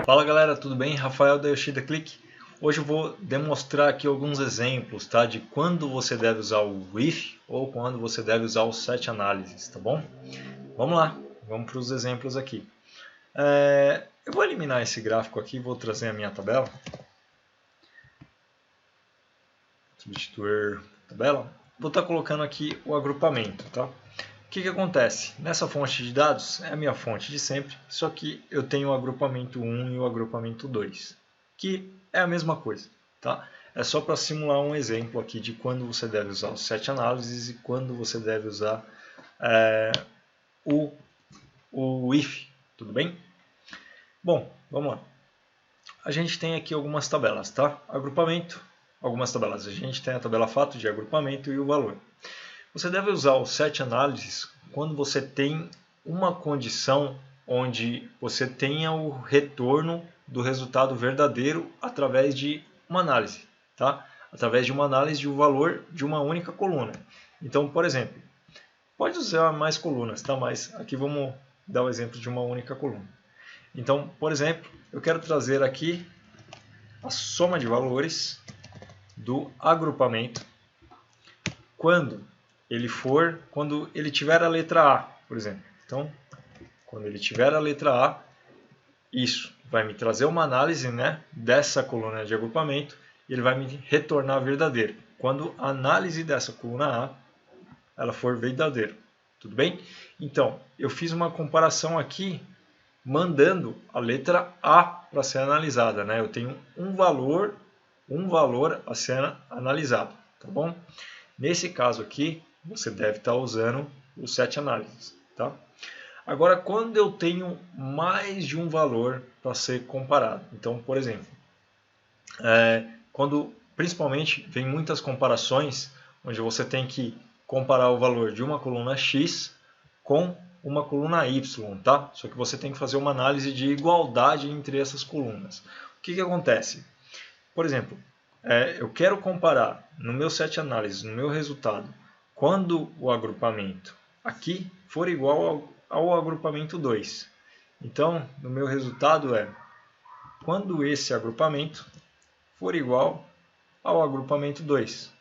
Fala galera, tudo bem? Rafael da Yoshida Click. Hoje eu vou demonstrar aqui alguns exemplos, tá? De quando você deve usar o if ou quando você deve usar o set analysis, tá bom? Vamos lá, vamos para os exemplos aqui. Eu vou eliminar esse gráfico aqui e vou trazer a minha tabela. Substituir tabela. Vou estar colocando aqui o agrupamento, tá? O que acontece? Nessa fonte de dados, é a minha fonte de sempre, só que eu tenho o agrupamento 1 e o agrupamento 2, que é a mesma coisa, tá? É só para simular um exemplo aqui de quando você deve usar o set analysis e quando você deve usar o if, tudo bem? Bom, vamos lá. A gente tem aqui algumas tabelas, tá? Agrupamento, algumas tabelas. A gente tem a tabela fato de agrupamento e o valor. Você deve usar o set analysis quando você tem uma condição onde você tenha o retorno do resultado verdadeiro através de uma análise, tá? Através de uma análise do valor de uma única coluna. Então, por exemplo, pode usar mais colunas, tá? Mas aqui vamos dar o exemplo de uma única coluna. Então, por exemplo, eu quero trazer aqui a soma de valores do agrupamento quando ele tiver a letra A, por exemplo. Então, quando ele tiver a letra A, isso vai me trazer uma análise, né, dessa coluna de agrupamento e ele vai me retornar verdadeiro. Quando a análise dessa coluna A ela for verdadeira. Tudo bem? Então, eu fiz uma comparação aqui mandando a letra A para ser analisada, né? Eu tenho um valor a ser analisado, tá bom? Nesse caso aqui, você deve estar usando o set analysis, tá? Agora, quando eu tenho mais de um valor para ser comparado, então, por exemplo, quando principalmente vem muitas comparações, onde você tem que comparar o valor de uma coluna X com uma coluna Y, tá? Só que você tem que fazer uma análise de igualdade entre essas colunas. O que acontece? Por exemplo, eu quero comparar no meu set analysis, no meu resultado, quando o agrupamento aqui for igual ao agrupamento 2. Então, no meu resultado quando esse agrupamento for igual ao agrupamento 2.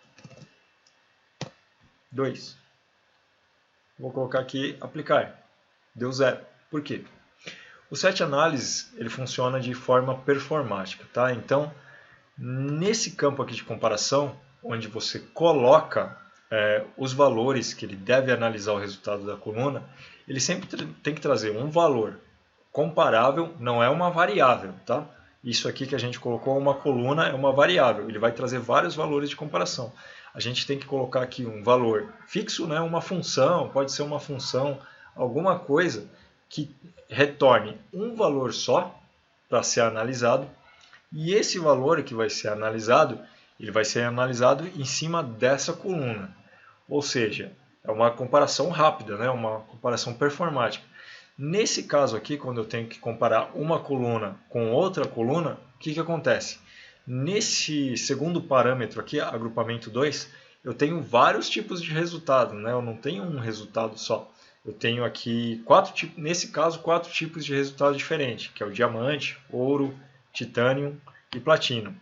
Vou colocar aqui aplicar. Deu 0. Por quê? O set analysis ele funciona de forma performática, tá? Então, nesse campo aqui de comparação, onde você coloca os valores que ele deve analisar o resultado da coluna, ele sempre tem que trazer um valor comparável, não é uma variável, tá? Isso aqui que a gente colocou uma coluna é uma variável, ele vai trazer vários valores de comparação. A gente tem que colocar aqui um valor fixo, né? Uma função, pode ser uma função, alguma coisa que retorne um valor só para ser analisado. E esse valor que vai ser analisado, ele vai ser analisado em cima dessa coluna. Ou seja, é uma comparação rápida, né? Uma comparação performática. Nesse caso aqui, quando eu tenho que comparar uma coluna com outra coluna, o que acontece? Nesse segundo parâmetro aqui, agrupamento 2, eu tenho vários tipos de resultado, né? Eu não tenho um resultado só. Eu tenho aqui nesse caso, 4 tipos de resultado diferentes, que é o diamante, ouro, titânio e platino.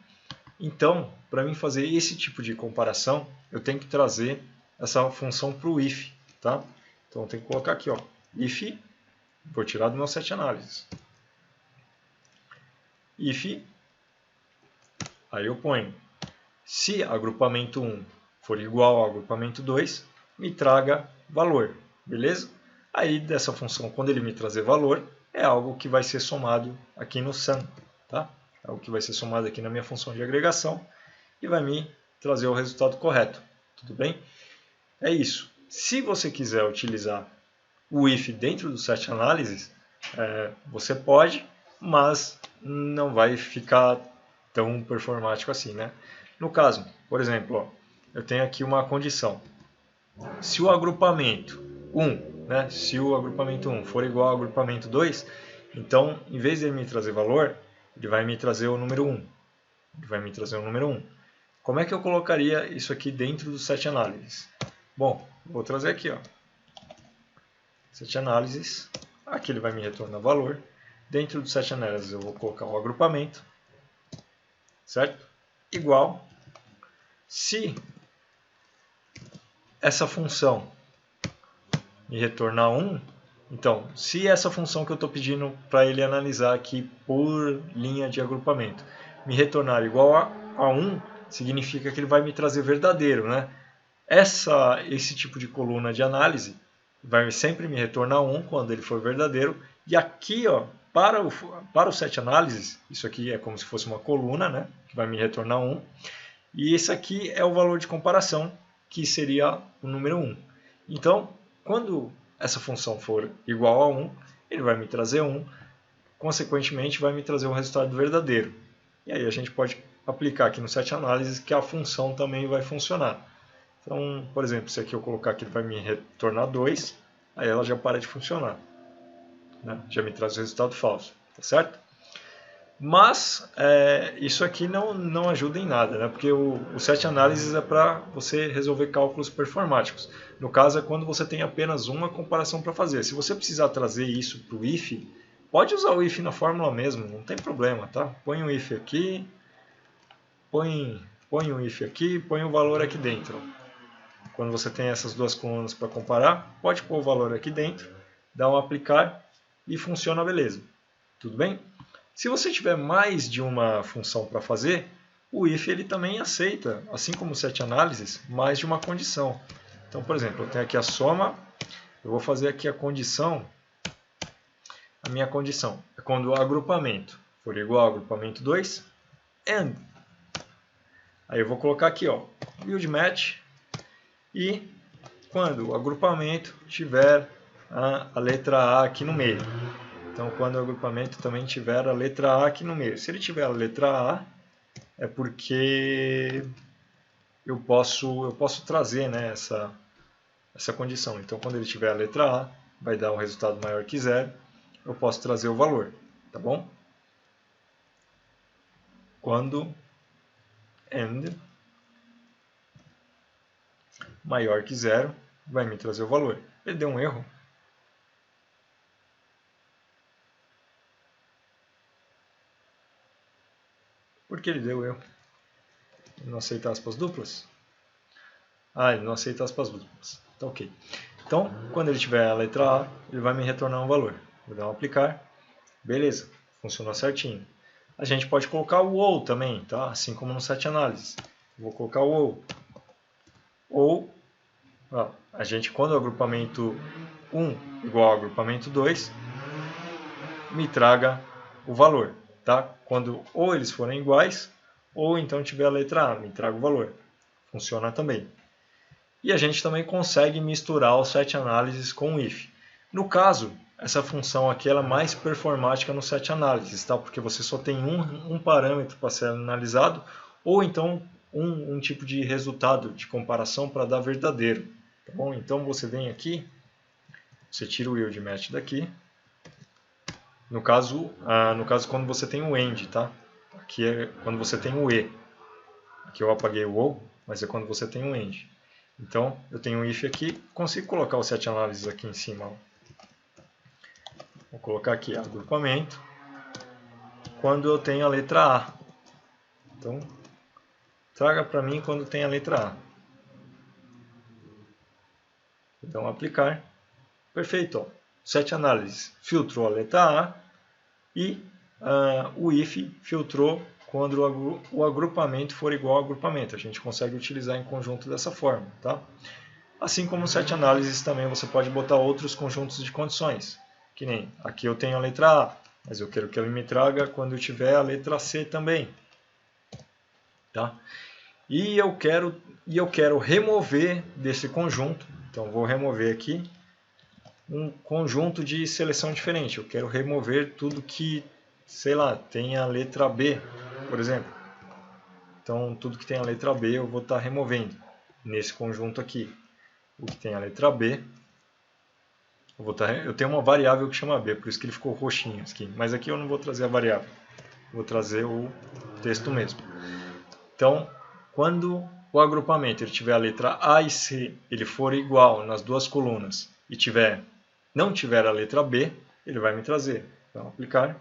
Então, para mim fazer esse tipo de comparação, eu tenho que trazer essa função para o if, tá? Então, eu tenho que colocar aqui, ó, if, vou tirar do meu set analysis. If, aí eu ponho, se agrupamento 1 for igual ao agrupamento 2, me traga valor, beleza? Aí, dessa função, quando ele me trazer valor, é algo que vai ser somado aqui no sum, tá? É algo que vai ser somado aqui na minha função de agregação e vai me trazer o resultado correto. Tudo bem? É isso. Se você quiser utilizar o if dentro do set analysis, você pode, mas não vai ficar tão performático assim, né? No caso, por exemplo, ó, eu tenho aqui uma condição. Se o agrupamento 1, né, se o agrupamento 1 for igual ao agrupamento 2, então, em vez de ele me trazer valor, ele vai me trazer o número 1. Ele vai me trazer o número 1. Como é que eu colocaria isso aqui dentro do set analysis? Bom, vou trazer aqui, ó, set analysis. Aqui ele vai me retornar valor. dentro do setAnalysis eu vou colocar o agrupamento, certo? Igual, se essa função me retornar 1, então, se essa função que eu estou pedindo para ele analisar aqui por linha de agrupamento me retornar igual a 1, significa que ele vai me trazer verdadeiro, né? Esse tipo de coluna de análise vai sempre me retornar 1 quando ele for verdadeiro. E aqui, ó, para o setAnalysis, isso aqui é como se fosse uma coluna, né? Que vai me retornar 1. E esse aqui é o valor de comparação, que seria o número 1. Então, quando essa função for igual a 1, ele vai me trazer 1, consequentemente vai me trazer um resultado verdadeiro. E aí a gente pode aplicar aqui no setAnalysis que a função também vai funcionar. Então, por exemplo, se aqui eu colocar que ele vai me retornar 2, aí ela já para de funcionar, né? Já me traz o resultado falso, tá certo? Mas isso aqui não ajuda em nada, né? Porque o setAnalysis é para você resolver cálculos performáticos. No caso é quando você tem apenas uma comparação para fazer. Se você precisar trazer isso para o if, pode usar o if na fórmula mesmo, não tem problema, tá? Põe um if aqui, põe um if aqui, põe o valor aqui dentro. Quando você tem essas duas colunas para comparar, pode pôr o valor aqui dentro, dá um aplicar e funciona beleza. Tudo bem? Se você tiver mais de uma função para fazer, o if ele também aceita, assim como o setAnalysis, mais de uma condição. Então, por exemplo, eu tenho aqui a soma, eu vou fazer aqui a condição. A minha condição é quando o agrupamento for igual ao agrupamento 2, AND. Aí eu vou colocar aqui, ó, build match, e quando o agrupamento tiver a letra A aqui no meio. Então, quando o agrupamento também tiver a letra A aqui no meio. Se ele tiver a letra A, é porque eu posso trazer, né, essa condição. Então, quando ele tiver a letra A, vai dar um resultado maior que 0. Eu posso trazer o valor, tá bom? Quando AND maior que 0, vai me trazer o valor. Ele deu um erro. Por que ele deu erro? Ele não aceita aspas duplas? Ah, ele não aceita aspas duplas. Tá ok. Então, quando ele tiver a letra A, ele vai me retornar um valor. Vou dar um aplicar. Beleza, funcionou certinho. A gente pode colocar o OU também, tá? Assim como no setAnalysis. Vou colocar o OU. Ou, ó, a gente, quando o agrupamento 1 igual ao agrupamento 2, me traga o valor, tá? Quando ou eles forem iguais, ou então tiver a letra A, me traga o valor. Funciona também. E a gente também consegue misturar o setAnalysis com o if. No caso, essa função aqui ela é mais performática no setAnalysis, tá? Porque você só tem um parâmetro para ser analisado, ou então um tipo de resultado de comparação para dar verdadeiro. Tá bom? Então você vem aqui, você tira o yield match daqui. No caso quando você tem o AND, tá? Aqui é quando você tem o E. Aqui eu apaguei o OU, mas é quando você tem o AND. Então, eu tenho um if aqui, consigo colocar o setAnalysis aqui em cima. Ó. Vou colocar aqui agrupamento, quando eu tenho a letra A. Então, traga para mim quando tem a letra A. Então, aplicar. Perfeito. Ó. setAnalysis filtrou a letra A e o if filtrou quando o agrupamento for igual ao agrupamento. A gente consegue utilizar em conjunto dessa forma. Tá? Assim como no setAnalysis também você pode botar outros conjuntos de condições. Que nem, aqui eu tenho a letra A, mas eu quero que ele me traga quando eu tiver a letra C também. Tá? E eu quero remover desse conjunto, então vou remover aqui um conjunto de seleção diferente. Eu quero remover tudo que, sei lá, tem a letra B, por exemplo. Então, tudo que tem a letra B eu vou estar removendo nesse conjunto aqui. O que tem a letra B, eu tenho uma variável que chama B, por isso que ele ficou roxinho aqui. Mas aqui eu não vou trazer a variável, vou trazer o texto mesmo. Então, quando o agrupamento ele tiver a letra A e C, ele for igual nas duas colunas e não tiver a letra B, ele vai me trazer. Então, aplicar,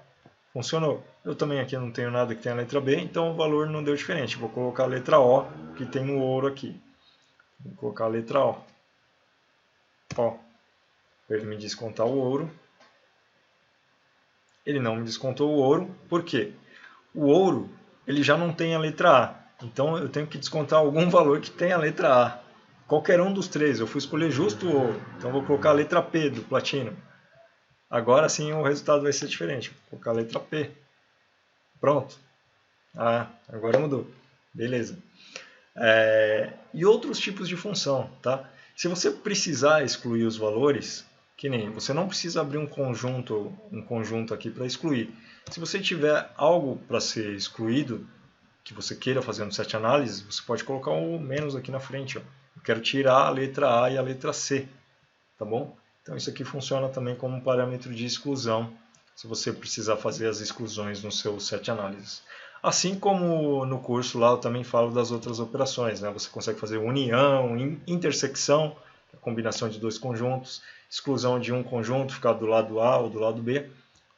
funcionou. Eu também aqui não tenho nada que tenha a letra B, então o valor não deu diferente. Vou colocar a letra O, que tem no ouro aqui. Vou colocar a letra O. Ó, para ele me descontar o ouro. Ele não me descontou o ouro, por quê? O ouro, ele já não tem a letra A. Então eu tenho que descontar algum valor que tenha a letra A. Qualquer um dos três, eu fui escolher justo o ouro. Então vou colocar a letra P do platino. Agora sim o resultado vai ser diferente. Vou colocar a letra P. Pronto. Ah, agora mudou. Beleza. E outros tipos de função, tá? Se você precisar excluir os valores, que nem você não precisa abrir um conjunto aqui para excluir. Se você tiver algo para ser excluído, que você queira fazer no set análise, você pode colocar um menos aqui na frente. Ó. Eu quero tirar a letra A e a letra C, tá bom? Então isso aqui funciona também como um parâmetro de exclusão, se você precisar fazer as exclusões no seu set análise. Assim como no curso lá eu também falo das outras operações, né? Você consegue fazer união, intersecção, a combinação de dois conjuntos, exclusão de um conjunto, ficar do lado A ou do lado B.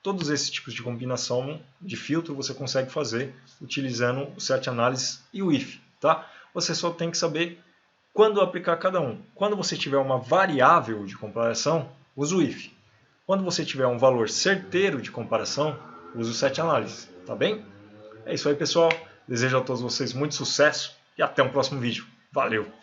Todos esses tipos de combinação de filtro você consegue fazer utilizando o set análise e o if. Tá? Você só tem que saber quando aplicar cada um. Quando você tiver uma variável de comparação, use o if. Quando você tiver um valor certeiro de comparação, use o set análise. Tá bem? É isso aí, pessoal. Desejo a todos vocês muito sucesso e até um próximo vídeo. Valeu!